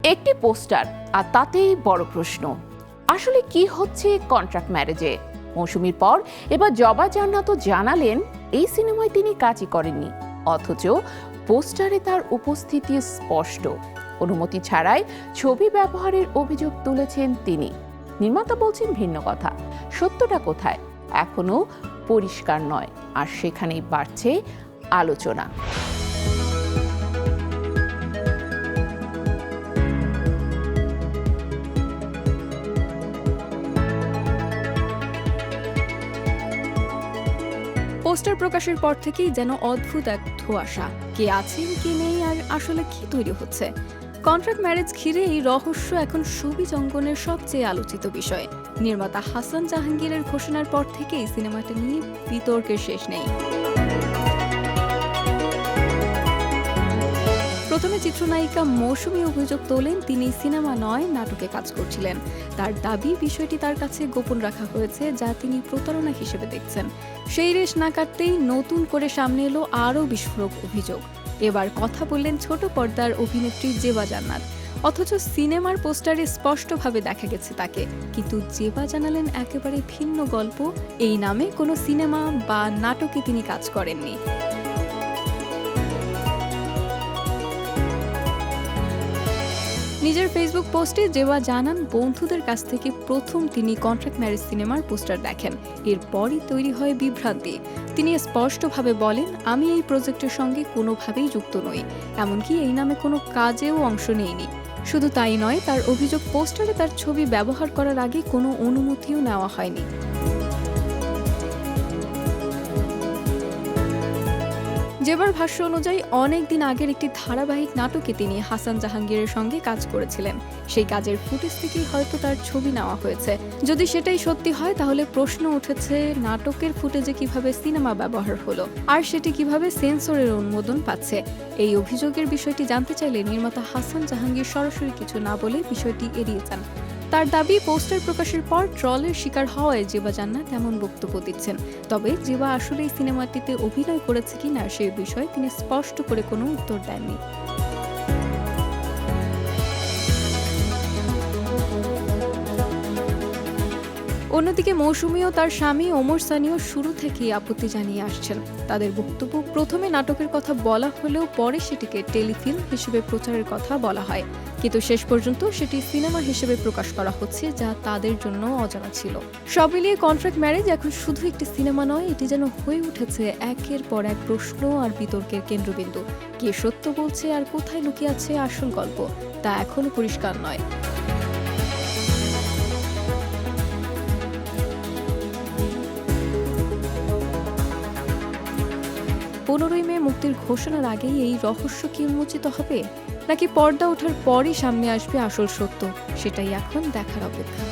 একটি পোস্টার আর তাতেই বড় প্রশ্ন, আসলে কি হচ্ছে কন্ট্রাক্ট ম্যারেজে। মৌসুমীর পর এবার জবা জান্নাতও জানালেন এই সিনেমায় তিনি কাজই করেননি, অথচ পোস্টারে তার উপস্থিতি স্পষ্ট। অনুমতি ছাড়াই ছবি ব্যবহারের অভিযোগ তুলেছেন তিনি। নির্মাতা বলছেন ভিন্ন কথা। সত্যটা কোথায় এখনো পরিষ্কার নয়, আর সেখানেই বাড়ছে আলোচনা। পোস্টার প্রকাশের পর থেকেই যেন অদ্ভুত এক ধোঁয়াশা, কে আছেন কে নেই আর আসলে কি তৈরি হচ্ছে। কন্ট্রাক্ট ম্যারেজ ঘিরে এই রহস্য এখন শোবিজ অঙ্গনের সবচেয়ে আলোচিত বিষয়। নির্মাতা হাসান জাহাঙ্গীরের ঘোষণার পর থেকেই সিনেমাটা নিয়ে বিতর্কের শেষ নেই। প্রথমে চিত্রনায়িকা মৌসুমী অভিযোগ তোলেন তিনি সিনেমা নয় নাটকে কাজ করছিলেন। তার দাবি বিষয়টি তার কাছে গোপন রাখা হয়েছে, যা তিনি প্রতারণা হিসেবে দেখছেন। সেই রেশ না কাটতেই নতুন করে সামনে এলো আরও বিস্ফোরক অভিযোগ। এবার কথা বললেন ছোট পর্দার অভিনেত্রী জেবা জান্নাত, অথচ সিনেমার পোস্টারে স্পষ্টভাবে দেখা গেছে তাকে। কিন্তু জেবা জানালেন একেবারে ভিন্ন গল্প, এই নামে কোনো সিনেমা বা নাটকে তিনি কাজ করেননি। নিজের ফেসবুক পোস্টে জেবা জানান বন্ধুদের কাছ থেকে প্রথম তিনি কন্ট্রাক্ট ম্যারেজ সিনেমার পোস্টার দেখেন, এরপরই তৈরি হয় বিভ্রান্তি। তিনি স্পষ্টভাবে বলেন, আমি এই প্রজেক্টের সঙ্গে কোনোভাবেই যুক্ত নই, এমনকি এই নামে কোনো কাজেও অংশ নেইনি। শুধু তাই নয়, তার অভিযোগ পোস্টারে তার ছবি ব্যবহার করার আগে কোনো অনুমতিও নেওয়া হয়নি। জেবার ভাষ্য অনুযায়ী অনেক দিন আগের একটি ধারাবাহিক নাটকে তিনি হাসান জাহাঙ্গীরের সঙ্গে কাজ করেছিলেন। সেই কাজের ফুটেজ থেকেই হয়তো তার ছবি নেওয়া হয়েছে। যদি সেটাই সত্যি হয়, তাহলে প্রশ্ন উঠেছে নাটকের ফুটেজে কিভাবে সিনেমা ব্যবহার হলো, আর সেটি কিভাবে সেন্সরের অনুমোদন পাচ্ছে। এই অভিযোগের বিষয়টি জানতে চাইলে নির্মাতা হাসান জাহাঙ্গীর সরাসরি কিছু না বলে বিষয়টি এড়িয়ে যান। তার দাবি, পোস্টার প্রকাশের পর ট্রলের শিকার হওয়ায় জেবা জান্নাত এমন বক্তব্য দিচ্ছেন। তবে জেবা আসলে এই সিনেমাটিতে অভিনয় করেছে কিনা সে বিষয়ে তিনি স্পষ্ট করে কোনো উত্তর দেননি। অন্যদিকে মৌসুমী ও তার স্বামী ওমর সানিও শুরু থেকেই আপত্তি জানিয়ে আসছেন। তাদের বক্তব্য, প্রথমে নাটকের কথা বলা হলেও পরে সেটিকে টেলিফিল্ম হিসেবে প্রচারের কথা বলা হয়, কিন্তু শেষ পর্যন্ত সেটি সিনেমা হিসেবে প্রকাশ করা হচ্ছে, যা তাদের জন্য অজানা ছিল। সব মিলিয়ে কন্ট্রাক্ট ম্যারেজ এখন শুধু একটি সিনেমা নয়, এটি যেন হয়ে উঠেছে একের পর এক প্রশ্ন আর বিতর্কের কেন্দ্রবিন্দু। কে সত্য বলছে আর কোথায় লুকিয়ে আছে আসল গল্প, তা এখনো পরিষ্কার নয়। 15ই মে মুক্তির ঘোষণার আগেই এই রহস্য কি উন্মোচিত হবে, নাকি পর্দা ওঠার পরই সামনে আসবে আসল সত্য, সেটাই এখন দেখার অপেক্ষা।